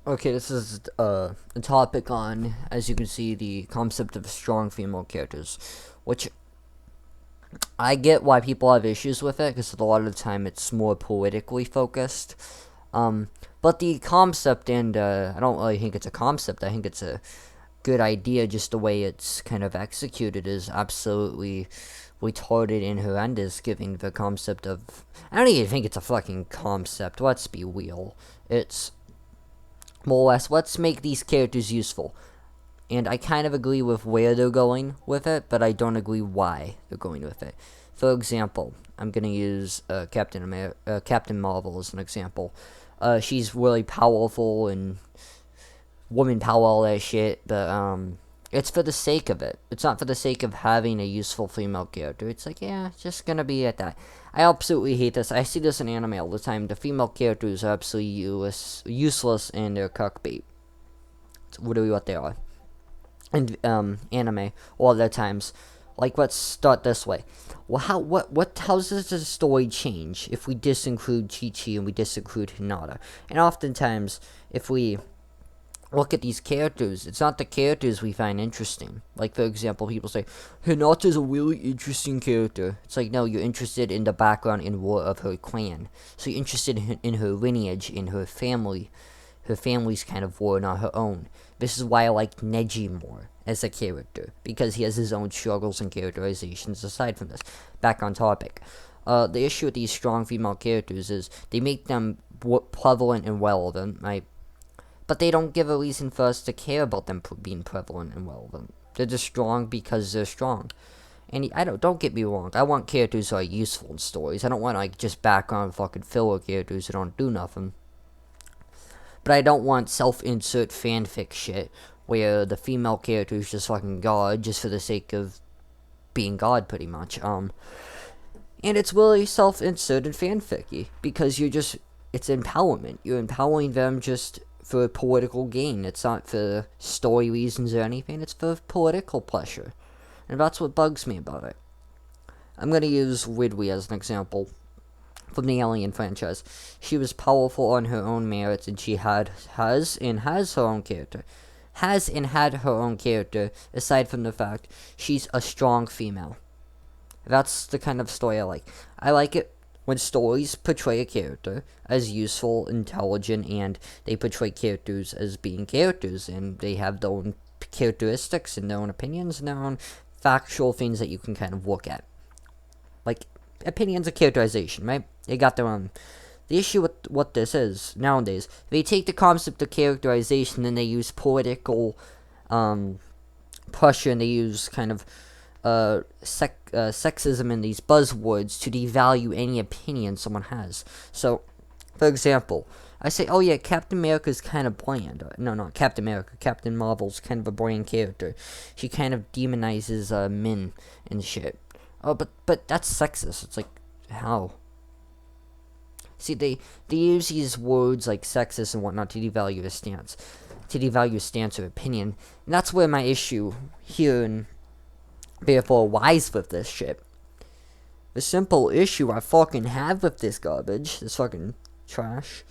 Okay, this is a topic on, as you can see, the concept of strong female characters, which I get why people have issues with it, because a lot of the time it's more politically focused. But the concept, and I don't really think it's a concept, I think it's a good idea, just the way it's kind of executed is absolutely retarded and horrendous, giving the concept of... I don't even think it's a fucking concept, let's be real. It's more or less, let's make these characters useful. And I kind of agree with where they're going with it, but I don't agree why they're going with it. For example, I'm gonna use Captain Marvel as an example. She's really powerful and woman power, all that shit, but it's for the sake of it. It's not for the sake of having a useful female character. It's like, yeah, it's just gonna be at that. I absolutely hate this. I see this in anime all the time. The female characters are absolutely useless and they're cuckbait. It's literally what they are. And anime all the times. Like, let's start this way. Well, how does the story change if we disinclude Chi-Chi and we disinclude Hinata? And oftentimes, if we look at these characters, it's not the characters we find interesting. Like, for example, people say, Hinata's a really interesting character. It's like, no, you're interested in the background and war of her clan. So you're interested in her lineage, in her family. Her family's kind of war, not her own. This is why I like Neji more as a character, because he has his own struggles and characterizations aside from this. Back on topic. The issue with these strong female characters is they make them prevalent and relevant, right? But they don't give a reason for us to care about them being prevalent and relevant. They're just strong because they're strong. And don't get me wrong, I want characters who are useful in stories. I don't want like just background fucking filler characters who don't do nothing. But I don't want self-insert fanfic shit where the female character is just fucking God just for the sake of being God, pretty much. And it's really self-inserted fanficky because it's empowerment. You're empowering them just for political gain. It's not for story reasons or anything. It's for political pleasure. And that's what bugs me about it. I'm going to use Ridley as an example from the Alien franchise. She was powerful on her own merits, and she has her own character. Has and had her own character, aside from the fact she's a strong female. That's the kind of story I like. I like it when stories portray a character as useful, intelligent, and they portray characters as being characters, and they have their own characteristics and their own opinions and their own factual things that you can kind of look at. Like, opinions of characterization, right? They got their own. The issue with what this is nowadays, they take the concept of characterization and they use political pressure, and they use kind of sexism and these buzzwords to devalue any opinion someone has. So, for example, I say, oh yeah, Captain America's kind of bland. No, not Captain America. Captain Marvel's kind of a bland character. She kind of demonizes men and shit. Oh, but that's sexist. It's like, how? See, they use these words like sexist and whatnot to devalue a stance. To devalue a stance or opinion. And that's where my issue here and therefore lies with this shit. The simple issue I fucking have with this garbage, this fucking trash,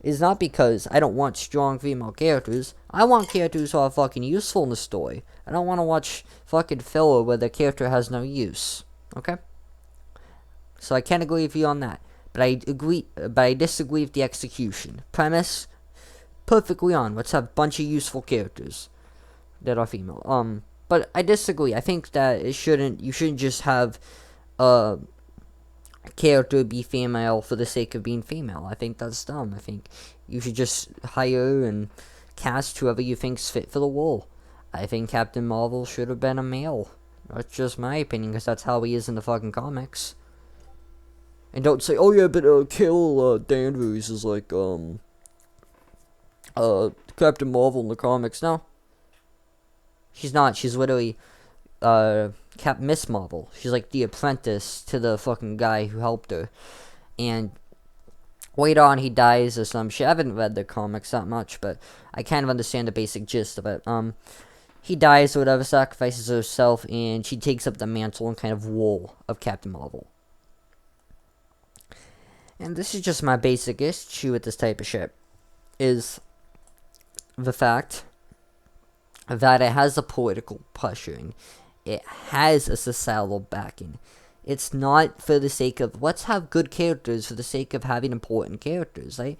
is not because I don't want strong female characters. I want characters who are fucking useful in the story. I don't want to watch fucking filler where the character has no use. Okay? So I can't agree with you on that. But I disagree with the execution. Premise, perfectly on. Let's have a bunch of useful characters that are female. But I disagree. I think that you shouldn't just have a character be female for the sake of being female. I think that's dumb. I think you should just hire and cast whoever you think's fit for the role. I think Captain Marvel should have been a male. That's just my opinion, because that's how he is in the fucking comics. And don't say, oh yeah, but Carol Danvers is like Captain Marvel in the comics. No, she's not. She's literally Miss Marvel. She's like the apprentice to the fucking guy who helped her. And later on, he dies or some shit. I haven't read the comics that much, but I kind of understand the basic gist of it. He dies or whatever, sacrifices herself, and she takes up the mantle and kind of role of Captain Marvel. And this is just my basic issue with this type of shit. Is the fact that it has a political pressuring. It has a societal backing. It's not for the sake of, let's have good characters for the sake of having important characters, right?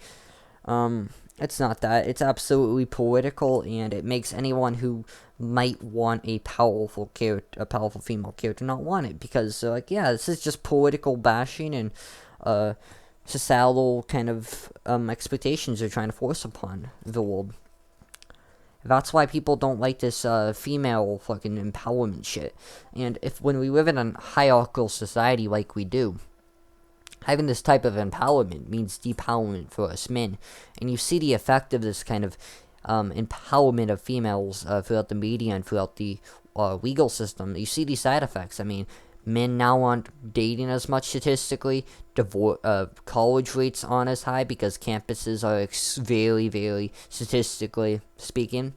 It's not that. It's absolutely political, and it makes anyone who might want a powerful female character, not want it, because they're like, yeah, this is just political bashing and societal kind of expectations they're trying to force upon the world. That's why people don't like this female fucking empowerment shit. And when we live in a hierarchical society like we do, having this type of empowerment means depowerment for us men. And you see the effect of this kind of empowerment of females throughout the media and throughout the legal system. You see these side effects. I mean, men now aren't dating as much statistically. College rates aren't as high because campuses are very, very, statistically speaking,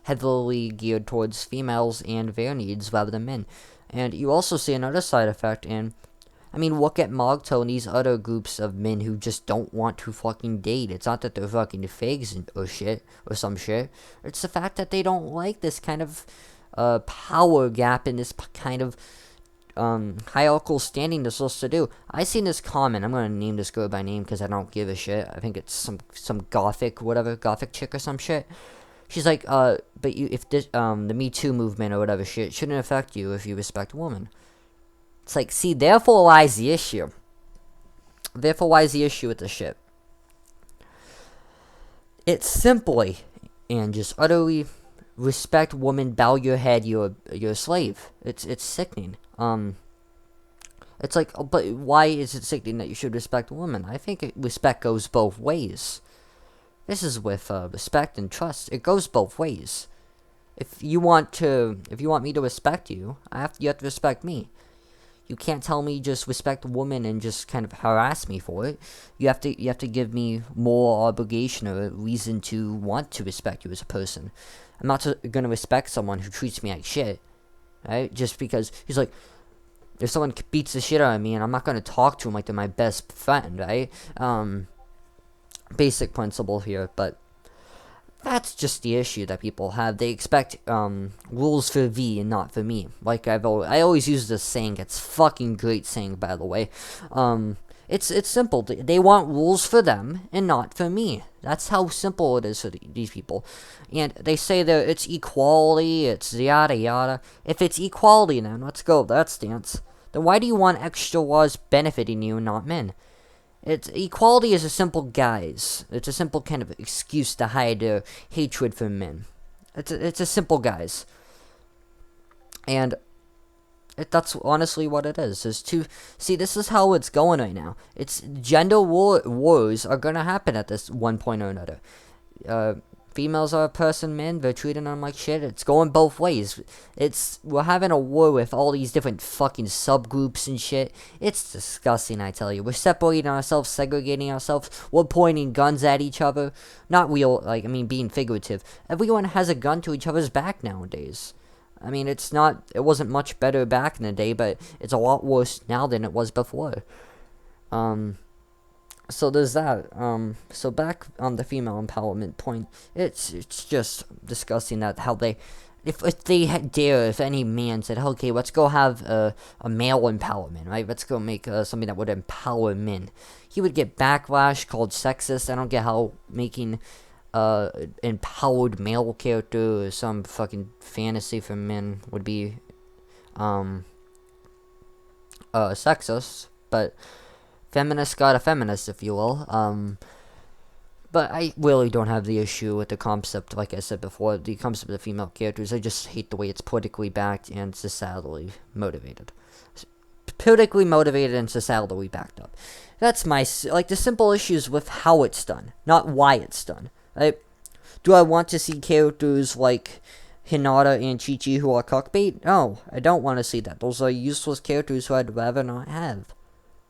heavily geared towards females and their needs rather than men. And you also see another side effect, and I mean, look at Mogto and these other groups of men who just don't want to fucking date. It's not that they're fucking fags or some shit. It's the fact that they don't like this kind of power gap and this kind of hierarchical standing they're supposed to do. I seen this comment. I'm gonna name this girl by name because I don't give a shit. I think it's some gothic chick or some shit. She's like, but if this the Me Too movement or whatever shit shouldn't affect you if you respect a woman. It's like, see, therefore lies the issue. Therefore lies the issue with the shit. It's simply and just utterly respect woman, bow your head, you're a slave. It's sickening. It's like, but why is it sickening that you should respect a woman? I think respect goes both ways. This is with respect and trust. It goes both ways. If you want me to respect you, you have to respect me. You can't tell me just respect a woman and just kind of harass me for it. You have to give me more obligation or reason to want to respect you as a person. I'm not gonna respect someone who treats me like shit, right? Just because he's like, if someone beats the shit out of me and I'm not gonna talk to him like they're my best friend, right? Basic principle here, but that's just the issue that people have. They expect rules for thee and not for me. Like I always use this saying. It's fucking great saying, by the way. It's simple. They want rules for them and not for me. That's how simple it is for these people. And they say that it's equality. It's yada yada. If it's equality, then let's go with that stance. Then why do you want extra laws benefiting you and not men? Equality is a simple guise. It's a simple kind of excuse to hide their hatred for men. It's a simple guise. And that's honestly what it is. See, this is how it's going right now. It's gender wars are gonna happen at this one point or another. Females are oppressing men. They're treating them like shit. It's going both ways. We're having a war with all these different fucking subgroups and shit. It's disgusting, I tell you. We're separating ourselves, segregating ourselves. We're pointing guns at each other. Not real, being figurative. Everyone has a gun to each other's back nowadays. I mean, it wasn't much better back in the day, but it's a lot worse now than it was before. So there's that. So back on the female empowerment point, it's just disgusting that how they, if any man said, okay, let's go have a male empowerment, right? Let's go make something that would empower men. He would get backlash, called sexist. I don't get how making empowered male character or some fucking fantasy for men would be sexist, but feminist got a feminist, if you will. But I really don't have the issue with the concept, like I said before, the concept of female characters. I just hate the way it's politically backed and societally motivated. Politically motivated and societally backed up. That's the simple issues with how it's done, not why it's done. Right? Do I want to see characters like Hinata and Chi-Chi who are cuckbait? No, I don't want to see that. Those are useless characters who I'd rather not have.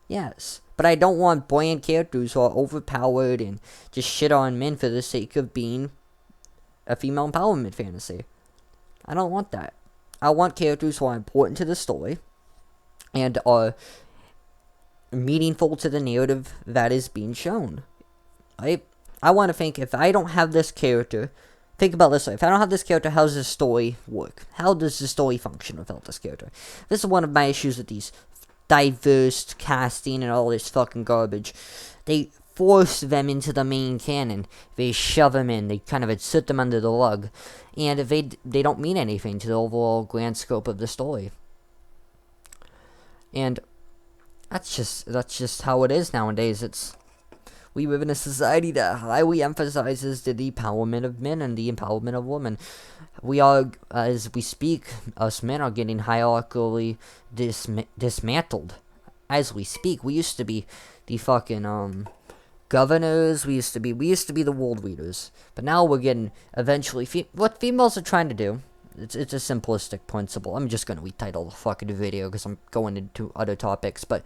Yes. But I don't want buoyant characters who are overpowered and just shit on men for the sake of being a female empowerment fantasy. I don't want that. I want characters who are important to the story and are meaningful to the narrative that is being shown. I I want to think, if I don't have this character, think about this way. If I don't have this character, how does this story work? How does the story function without this character? This is one of my issues with these diverse casting and all this fucking garbage. They force them into the main canon. They shove them in. They kind of sit them under the rug. And they don't mean anything to the overall grand scope of the story. And that's just how it is nowadays. We live in a society that highly emphasizes the empowerment of men and the empowerment of women. We are, as we speak, us men are getting hierarchically dismantled. As we speak, we used to be the fucking governors. We used to be the world leaders. But now we're getting eventually what females are trying to do. It's a simplistic principle. I'm just gonna retitle the fucking video because I'm going into other topics. But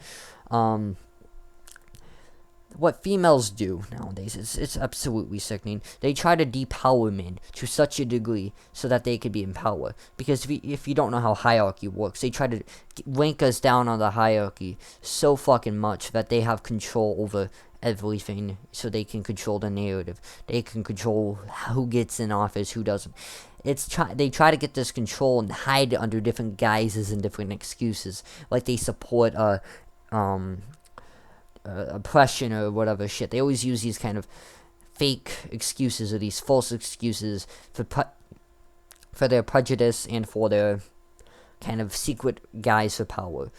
what females do nowadays it's absolutely sickening. They try to depower men to such a degree so that they could be in power. Because if you don't know how hierarchy works, they try to rank us down on the hierarchy so fucking much that they have control over everything, so they can control the narrative. They can control who gets in office, who doesn't. They try to get this control and hide it under different guises and different excuses, like they support oppression or whatever shit. They always use these kind of fake excuses or these false excuses for their prejudice and for their kind of secret guise for power.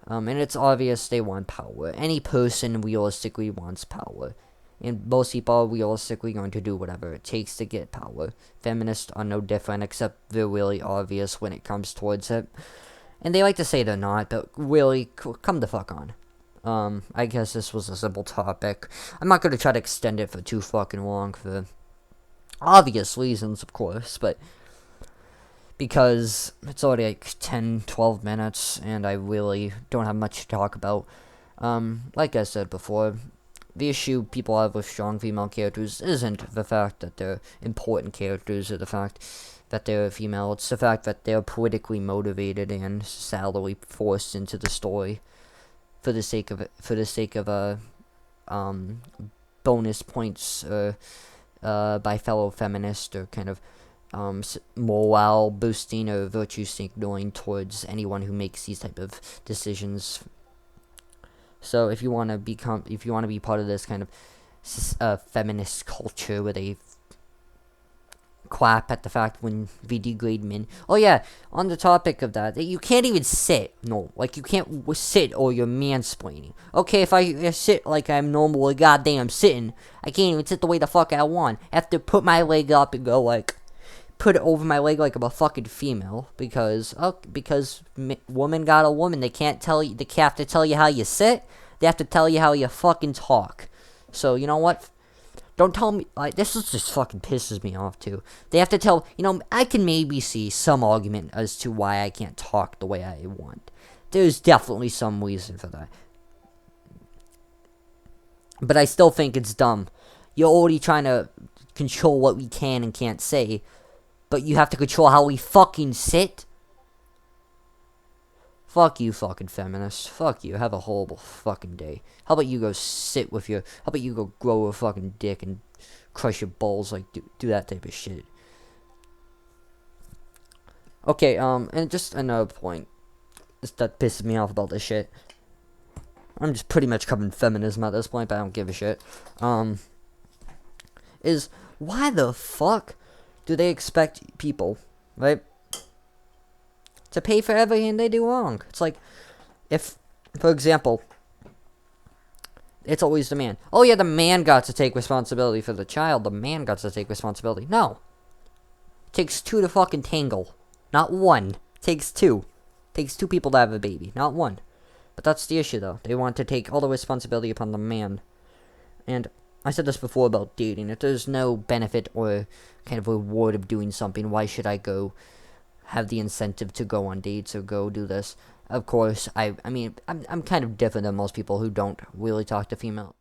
And it's obvious they want power. Any person realistically wants power. And most people are realistically going to do whatever it takes to get power. Feminists are no different, except they're really obvious when it comes towards it. And they like to say they're not, but really, come the fuck on. I guess this was a simple topic. I'm not going to try to extend it for too fucking long for obvious reasons, of course, but because it's already like 10, 12 minutes, and I really don't have much to talk about. Like I said before, the issue people have with strong female characters isn't the fact that they're important characters or the fact that they're female. It's the fact that they're politically motivated and salary forced into the story for the sake of bonus points by fellow feminists, or kind of morale boosting or virtue signaling towards anyone who makes these type of decisions. So if you want to be part of this kind of feminist culture where they clap at the fact when we degrade men. Oh yeah, on the topic of that, you can't even sit. No, like you can't sit or you're mansplaining. Okay, if I sit like I'm normally goddamn sitting, I can't even sit the way the fuck I want. I have to put my leg up and go like, put it over my leg like I'm a fucking female because woman got a woman. They can't tell you. They have to tell you how you sit. They have to tell you how you fucking talk. So you know what? Don't tell me, like, this just fucking pisses me off, too. They have to tell, I can maybe see some argument as to why I can't talk the way I want. There's definitely some reason for that. But I still think it's dumb. You're already trying to control what we can and can't say, but you have to control how we fucking sit? Fuck you, fucking feminists. Fuck you. Have a horrible fucking day. How about you go how about you go grow a fucking dick and crush your balls, like, do that type of shit. Okay, and just another point that pisses me off about this shit. I'm just pretty much covering feminism at this point, but I don't give a shit. Is why the fuck do they expect people, right, to pay for everything they do wrong? It's like, if, for example, it's always the man. Oh yeah, the man got to take responsibility for the child. The man got to take responsibility. No. It takes two to fucking tangle. Not one. It takes two. It takes two people to have a baby. Not one. But that's the issue, though. They want to take all the responsibility upon the man. And I said this before about dating. If there's no benefit or kind of reward of doing something, why should I go have the incentive to go on dates or go do this? Of course, I mean, I'm kind of different than most people who don't really talk to female